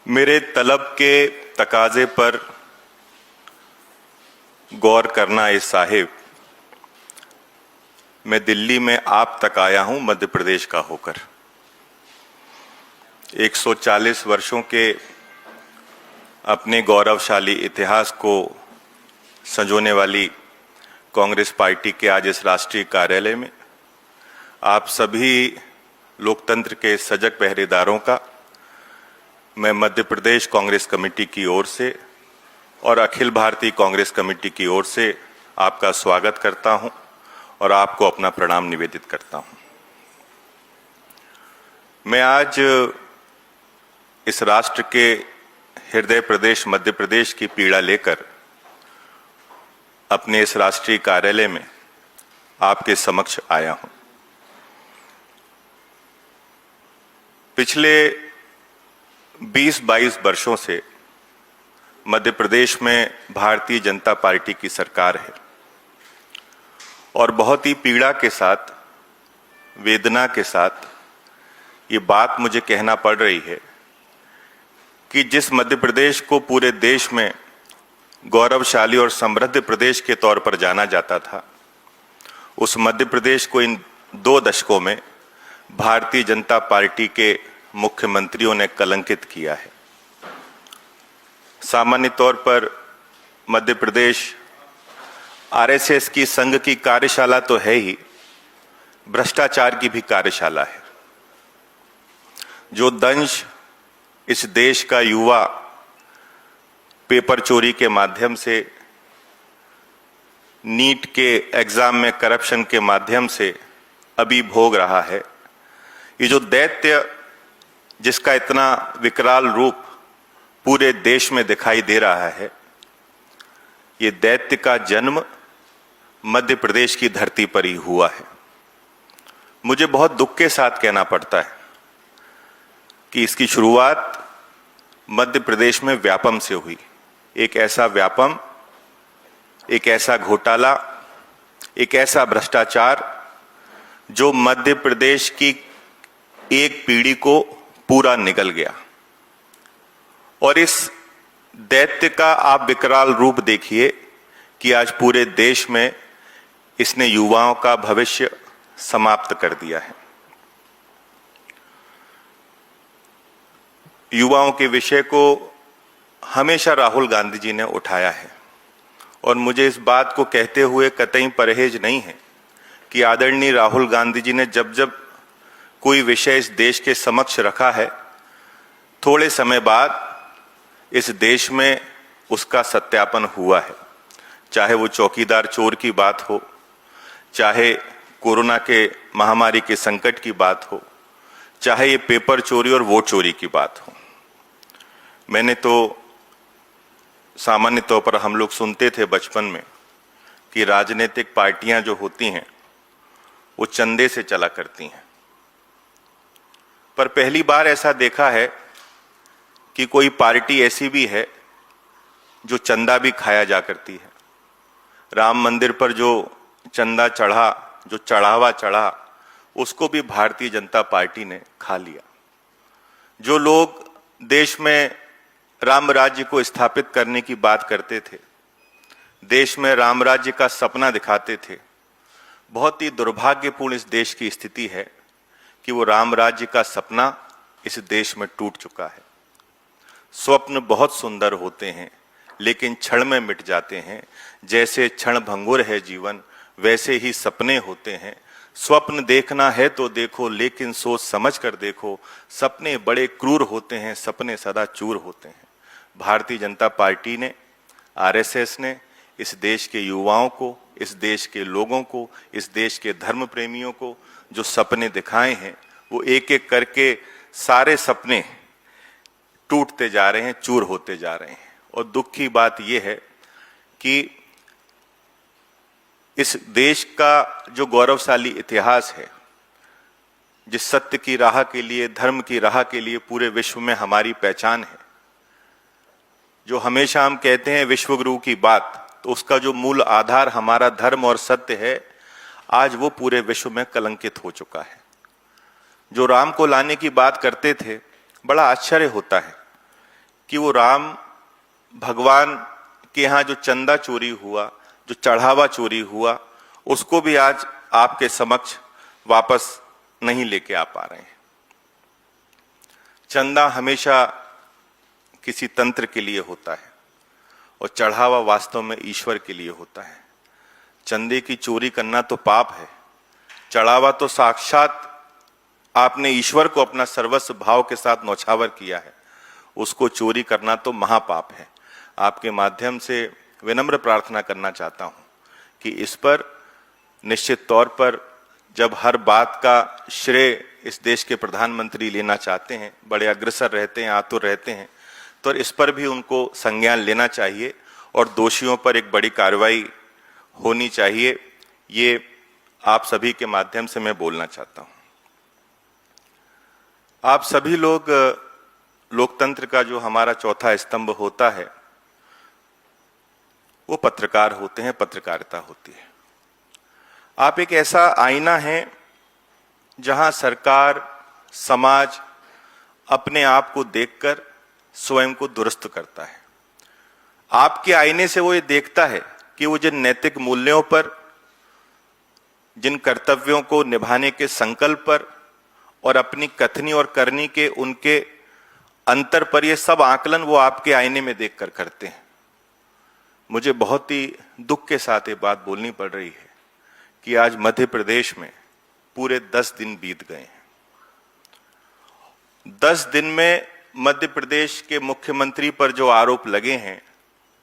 मेरे तलब के तकाजे पर गौर करना ए साहिब, मैं दिल्ली में आप तक आया हूं मध्य प्रदेश का होकर। 140 वर्षों के अपने गौरवशाली इतिहास को संजोने वाली कांग्रेस पार्टी के आज इस राष्ट्रीय कार्यालय में आप सभी लोकतंत्र के सजग पहरेदारों का मैं मध्य प्रदेश कांग्रेस कमेटी की ओर से और अखिल भारतीय कांग्रेस कमेटी की ओर से आपका स्वागत करता हूं और आपको अपना प्रणाम निवेदित करता हूं। मैं आज इस राष्ट्र के हृदय प्रदेश मध्य प्रदेश की पीड़ा लेकर अपने इस राष्ट्रीय कार्यालय में आपके समक्ष आया हूं। पिछले 20-22 वर्षों से मध्य प्रदेश में भारतीय जनता पार्टी की सरकार है और बहुत ही पीड़ा के साथ, वेदना के साथ ये बात मुझे कहना पड़ रही है कि जिस मध्य प्रदेश को पूरे देश में गौरवशाली और समृद्ध प्रदेश के तौर पर जाना जाता था, उस मध्य प्रदेश को इन 2 दशकों में भारतीय जनता पार्टी के मुख्यमंत्रियों ने कलंकित किया है। सामान्य तौर पर मध्य प्रदेश आरएसएस की संघ की कार्यशाला तो है ही, भ्रष्टाचार की भी कार्यशाला है। जो दंश इस देश का युवा पेपर चोरी के माध्यम से, नीट के एग्जाम में करप्शन के माध्यम से अभी भोग रहा है, ये जो दैत्य जिसका इतना विकराल रूप पूरे देश में दिखाई दे रहा है, ये दैत्य का जन्म मध्य प्रदेश की धरती पर ही हुआ है। मुझे बहुत दुख के साथ कहना पड़ता है कि इसकी शुरुआत मध्य प्रदेश में व्यापम से हुई। एक ऐसा व्यापम, एक ऐसा घोटाला, एक ऐसा भ्रष्टाचार जो मध्य प्रदेश की एक पीढ़ी को पूरा निगल गया। और इस दैत्य का आप विकराल रूप देखिए कि आज पूरे देश में इसने युवाओं का भविष्य समाप्त कर दिया है। युवाओं के विषय को हमेशा राहुल गांधी जी ने उठाया है और मुझे इस बात को कहते हुए कतई परहेज नहीं है कि आदरणीय राहुल गांधी जी ने जब जब कोई विषय इस देश के समक्ष रखा है, थोड़े समय बाद इस देश में उसका सत्यापन हुआ है। चाहे वो चौकीदार चोर की बात हो, चाहे कोरोना के महामारी के संकट की बात हो, चाहे ये पेपर चोरी और वोट चोरी की बात हो। मैंने तो सामान्य तौर पर हम लोग सुनते थे बचपन में कि राजनीतिक पार्टियां जो होती हैं वो चंदे से चला करती हैं, पर पहली बार ऐसा देखा है कि कोई पार्टी ऐसी भी है जो चंदा भी खाया जा करती है। राम मंदिर पर जो चंदा चढ़ा, जो चढ़ावा चढ़ा, उसको भी भारतीय जनता पार्टी ने खा लिया। जो लोग देश में राम राज्य को स्थापित करने की बात करते थे, देश में राम राज्य का सपना दिखाते थे, बहुत ही दुर्भाग्यपूर्ण इस देश की स्थिति है कि वो राम राज्य का सपना इस देश में टूट चुका है। स्वप्न बहुत सुंदर होते हैं लेकिन क्षण में मिट जाते हैं। जैसे क्षण भंगुर है जीवन, वैसे ही सपने होते हैं। स्वप्न देखना है तो देखो लेकिन सोच समझ कर देखो। सपने बड़े क्रूर होते हैं, सपने सदा चूर होते हैं। भारतीय जनता पार्टी ने, आरएसएस ने इस देश के युवाओं को, इस देश के लोगों को, इस देश के धर्म प्रेमियों को जो सपने दिखाए हैं, वो एक एक करके सारे सपने टूटते जा रहे हैं, चूर होते जा रहे हैं। और दुख की बात यह है कि इस देश का जो गौरवशाली इतिहास है, जिस सत्य की राह के लिए, धर्म की राह के लिए पूरे विश्व में हमारी पहचान है, जो हमेशा हम कहते हैं विश्व गुरु की बात, तो उसका जो मूल आधार हमारा धर्म और सत्य है, आज वो पूरे विश्व में कलंकित हो चुका है। जो राम को लाने की बात करते थे, बड़ा आश्चर्य होता है कि वो राम भगवान के यहाँ जो चंदा चोरी हुआ, जो चढ़ावा चोरी हुआ, उसको भी आज आपके समक्ष वापस नहीं लेके आ पा रहे हैं। चंदा हमेशा किसी तंत्र के लिए होता है और चढ़ावा वास्तव में ईश्वर के लिए होता है। चंदे की चोरी करना तो पाप है, चढ़ावा तो साक्षात आपने ईश्वर को अपना सर्वस्व भाव के साथ न्यौछावर किया है, उसको चोरी करना तो महापाप है। आपके माध्यम से विनम्र प्रार्थना करना चाहता हूं कि इस पर निश्चित तौर पर जब हर बात का श्रेय इस देश के प्रधानमंत्री लेना चाहते हैं, बड़े अग्रसर रहते हैं, आतुर रहते हैं, तो इस पर भी उनको संज्ञान लेना चाहिए और दोषियों पर एक बड़ी कार्रवाई होनी चाहिए। ये आप सभी के माध्यम से मैं बोलना चाहता हूं। आप सभी लोग, लोकतंत्र का जो हमारा चौथा स्तंभ होता है वो पत्रकार होते हैं, पत्रकारिता होती है। आप एक ऐसा आईना है जहां सरकार, समाज अपने आप को देखकर स्वयं को दुरुस्त करता है। आपके आईने से वो ये देखता है कि वो जिन नैतिक मूल्यों पर, जिन कर्तव्यों को निभाने के संकल्प पर और अपनी कथनी और करनी के उनके अंतर पर, ये सब आकलन वो आपके आईने में देखकर करते हैं। मुझे बहुत ही दुख के साथ ये बात बोलनी पड़ रही है कि आज मध्य प्रदेश में पूरे 10 दिन बीत गए हैं। 10 दिन में मध्य प्रदेश के मुख्यमंत्री पर जो आरोप लगे हैं,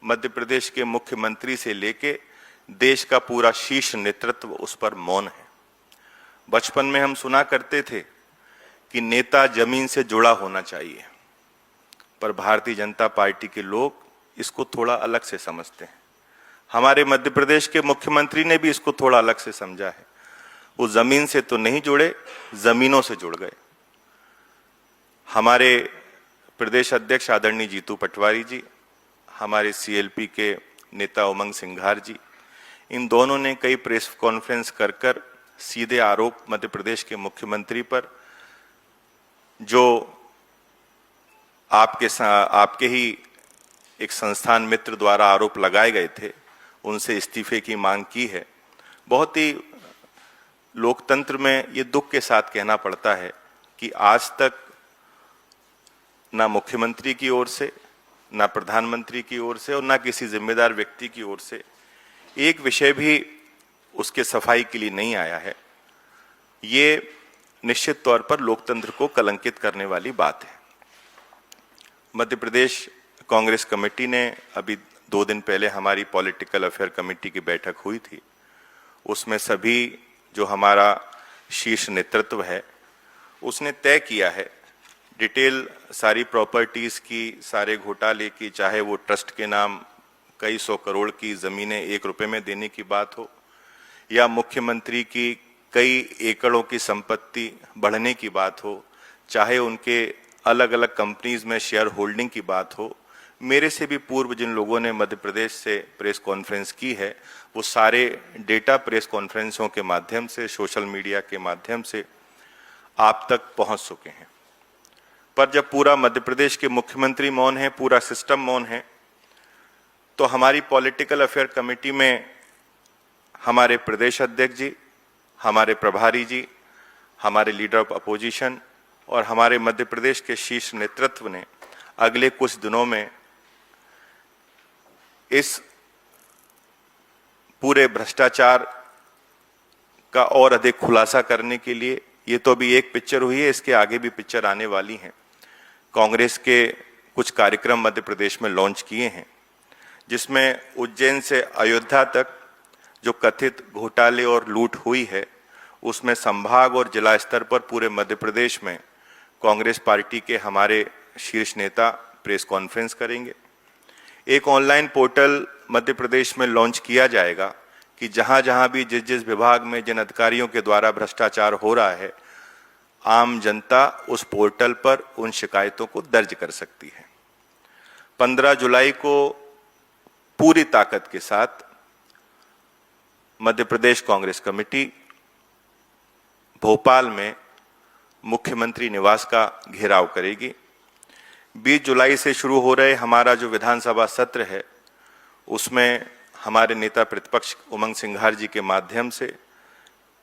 मध्य प्रदेश के मुख्यमंत्री से लेके देश का पूरा शीर्ष नेतृत्व उस पर मौन है। बचपन में हम सुना करते थे कि नेता जमीन से जुड़ा होना चाहिए, पर भारतीय जनता पार्टी के लोग इसको थोड़ा अलग से समझते हैं। हमारे मध्य प्रदेश के मुख्यमंत्री ने भी इसको थोड़ा अलग से समझा है। वो जमीन से तो नहीं जुड़े, जमीनों से जुड़ गए। हमारे प्रदेश अध्यक्ष आदरणीय जीतू पटवारी जी, हमारे सीएलपी के नेता उमंग सिंघार जी, इन दोनों ने कई प्रेस कॉन्फ्रेंस कर कर सीधे आरोप मध्य प्रदेश के मुख्यमंत्री पर, जो आपके ही एक संस्थान मित्र द्वारा आरोप लगाए गए थे, उनसे इस्तीफे की मांग की है। बहुत ही लोकतंत्र में ये दुख के साथ कहना पड़ता है कि आज तक ना मुख्यमंत्री की ओर से, ना प्रधानमंत्री की ओर से और ना किसी जिम्मेदार व्यक्ति की ओर से एक विषय भी उसके सफाई के लिए नहीं आया है। ये निश्चित तौर पर लोकतंत्र को कलंकित करने वाली बात है। मध्य प्रदेश कांग्रेस कमेटी ने अभी 2 दिन पहले हमारी पॉलिटिकल अफेयर कमेटी की बैठक हुई थी। उसमें सभी जो हमारा शीर्ष नेतृत्व है उसने तय किया है डिटेल सारी प्रॉपर्टीज की, सारे घोटाले की, चाहे वो ट्रस्ट के नाम कई 100 करोड़ की जमीनें 1 रुपए में देने की बात हो या मुख्यमंत्री की कई एकड़ों की संपत्ति बढ़ने की बात हो, चाहे उनके अलग अलग कंपनीज में शेयर होल्डिंग की बात हो। मेरे से भी पूर्व जिन लोगों ने मध्य प्रदेश से प्रेस कॉन्फ्रेंस की है, वो सारे डेटा प्रेस कॉन्फ्रेंसों के माध्यम से, सोशल मीडिया के माध्यम से आप तक पहुंच चुके हैं। पर जब पूरा मध्य प्रदेश के मुख्यमंत्री मौन है, पूरा सिस्टम मौन है, तो हमारी पॉलिटिकल अफेयर कमेटी में हमारे प्रदेश अध्यक्ष जी, हमारे प्रभारी जी, हमारे लीडर ऑफ अपोजिशन और हमारे मध्य प्रदेश के शीर्ष नेतृत्व ने अगले कुछ दिनों में इस पूरे भ्रष्टाचार का और अधिक खुलासा करने के लिए, ये तो अभी एक पिक्चर हुई है, इसके आगे भी पिक्चर आने वाली हैं। कांग्रेस के कुछ कार्यक्रम मध्य प्रदेश में लॉन्च किए हैं, जिसमें उज्जैन से अयोध्या तक जो कथित घोटाले और लूट हुई है, उसमें संभाग और जिला स्तर पर पूरे मध्य प्रदेश में कांग्रेस पार्टी के हमारे शीर्ष नेता प्रेस कॉन्फ्रेंस करेंगे। एक ऑनलाइन पोर्टल मध्य प्रदेश में लॉन्च किया जाएगा कि जहां जहां भी जिस जिस विभाग में जिन अधिकारियों के द्वारा भ्रष्टाचार हो रहा है, आम जनता उस पोर्टल पर उन शिकायतों को दर्ज कर सकती है। 15 जुलाई को पूरी ताकत के साथ मध्य प्रदेश कांग्रेस कमेटी भोपाल में मुख्यमंत्री निवास का घेराव करेगी। 20 जुलाई से शुरू हो रहे हमारा जो विधानसभा सत्र है, उसमें हमारे नेता प्रतिपक्ष उमंग सिंघार जी के माध्यम से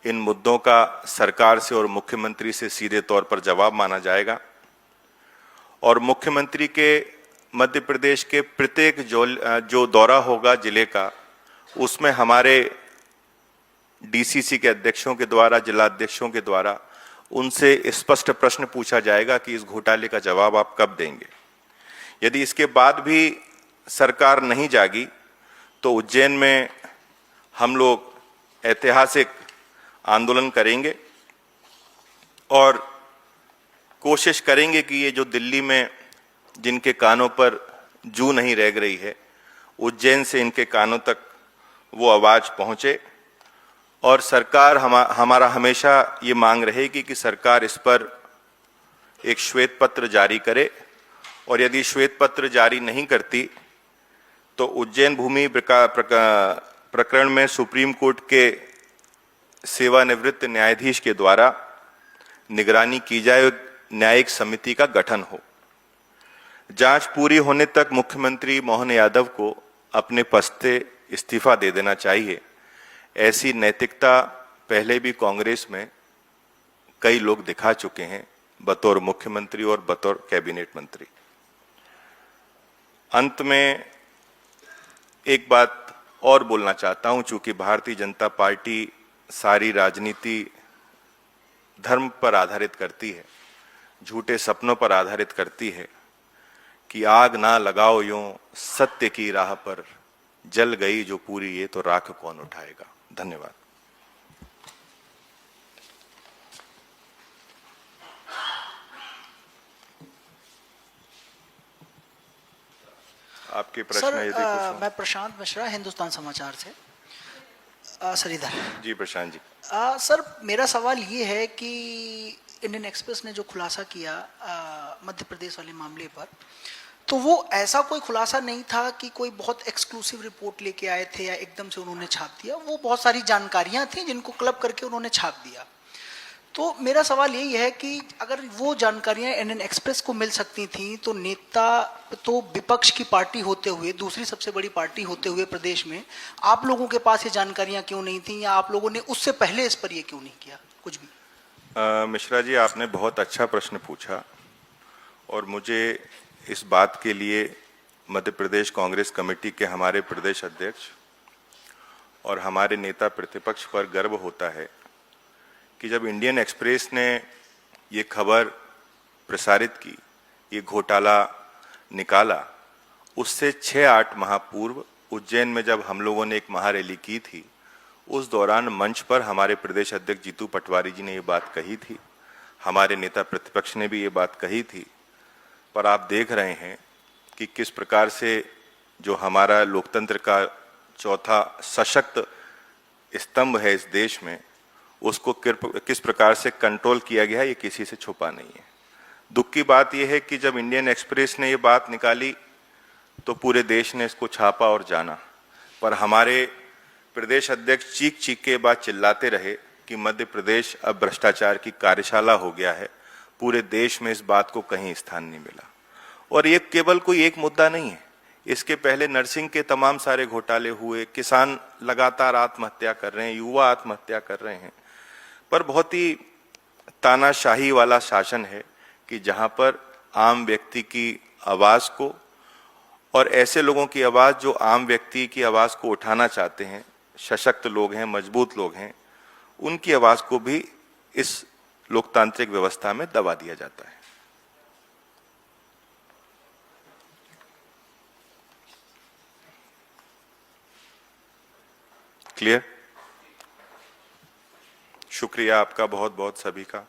इन मुद्दों का सरकार से और मुख्यमंत्री से सीधे तौर पर जवाब मांगा जाएगा। और मुख्यमंत्री के मध्य प्रदेश के प्रत्येक जो दौरा होगा जिले का, उसमें हमारे डीसीसी के अध्यक्षों के द्वारा, जिलाध्यक्षों के द्वारा उनसे स्पष्ट प्रश्न पूछा जाएगा कि इस घोटाले का जवाब आप कब देंगे। यदि इसके बाद भी सरकार नहीं जागी तो उज्जैन में हम लोग ऐतिहासिक आंदोलन करेंगे और कोशिश करेंगे कि ये जो दिल्ली में जिनके कानों पर जू नहीं रह रही है, उज्जैन से इनके कानों तक वो आवाज पहुंचे। और सरकार हमारा हमेशा ये मांग रहेगी कि सरकार इस पर एक श्वेत पत्र जारी करे, और यदि श्वेत पत्र जारी नहीं करती तो उज्जैन भूमि प्रकरण में सुप्रीम कोर्ट के सेवानिवृत्त न्यायाधीश के द्वारा निगरानी की जाए, न्यायिक समिति का गठन हो। जांच पूरी होने तक मुख्यमंत्री मोहन यादव को अपने पद से इस्तीफा दे देना चाहिए। ऐसी नैतिकता पहले भी कांग्रेस में कई लोग दिखा चुके हैं, बतौर मुख्यमंत्री और बतौर कैबिनेट मंत्री। अंत में एक बात और बोलना चाहता हूं, चूंकि भारतीय जनता पार्टी सारी राजनीति धर्म पर आधारित करती है, झूठे सपनों पर आधारित करती है कि आग ना लगाओ यूं सत्य की राह पर, जल गई जो पूरी ये तो राख कौन उठाएगा। धन्यवाद। आपके प्रश्न सर, यदि कुछ मैं प्रशांत मिश्रा, हिंदुस्तान समाचार से। सर इधर जी प्रशांत जी। सर मेरा सवाल ये है कि इंडियन एक्सप्रेस ने जो खुलासा किया मध्य प्रदेश वाले मामले पर, तो वो ऐसा कोई खुलासा नहीं था कि कोई बहुत एक्सक्लूसिव रिपोर्ट लेके आए थे या एकदम से उन्होंने छाप दिया। वो बहुत सारी जानकारियां थी जिनको क्लब करके उन्होंने छाप दिया। तो मेरा सवाल यही है कि अगर वो जानकारियां इंडियन एक्सप्रेस को मिल सकती थी, तो नेता तो विपक्ष की पार्टी होते हुए, दूसरी सबसे बड़ी पार्टी होते हुए प्रदेश में, आप लोगों के पास ये जानकारियां क्यों नहीं थी, या आप लोगों ने उससे पहले इस पर ये क्यों नहीं किया कुछ भी? मिश्रा जी, आपने बहुत अच्छा प्रश्न पूछा और मुझे इस बात के लिए मध्य प्रदेश कांग्रेस कमेटी के हमारे प्रदेश अध्यक्ष और हमारे नेता प्रतिपक्ष पर गर्व होता है कि जब इंडियन एक्सप्रेस ने ये खबर प्रसारित की, ये घोटाला निकाला, उससे 6-8 माह पूर्व उज्जैन में जब हम लोगों ने एक महारैली की थी, उस दौरान मंच पर हमारे प्रदेश अध्यक्ष जीतू पटवारी जी ने ये बात कही थी, हमारे नेता प्रतिपक्ष ने भी ये बात कही थी। पर आप देख रहे हैं कि किस प्रकार से जो हमारा लोकतंत्र का चौथा सशक्त स्तंभ है इस देश में, उसको किस प्रकार से कंट्रोल किया गया है, ये किसी से छुपा नहीं है। दुख की बात यह है कि जब इंडियन एक्सप्रेस ने ये बात निकाली तो पूरे देश ने इसको छापा और जाना, पर हमारे प्रदेश अध्यक्ष चीख चीख के बाद चिल्लाते रहे कि मध्य प्रदेश अब भ्रष्टाचार की कार्यशाला हो गया है। पूरे देश में इस बात को कहीं स्थान नहीं मिला। और ये केवल कोई एक मुद्दा नहीं है, इसके पहले नर्सिंग के तमाम सारे घोटाले हुए, किसान लगातार आत्महत्या कर रहे हैं, युवा आत्महत्या कर रहे हैं। पर बहुत ही तानाशाही वाला शासन है कि जहां पर आम व्यक्ति की आवाज को और ऐसे लोगों की आवाज जो आम व्यक्ति की आवाज को उठाना चाहते हैं, सशक्त लोग हैं, मजबूत लोग हैं, उनकी आवाज को भी इस लोकतांत्रिक व्यवस्था में दबा दिया जाता है। क्लियर? शुक्रिया आपका बहुत बहुत सभी का।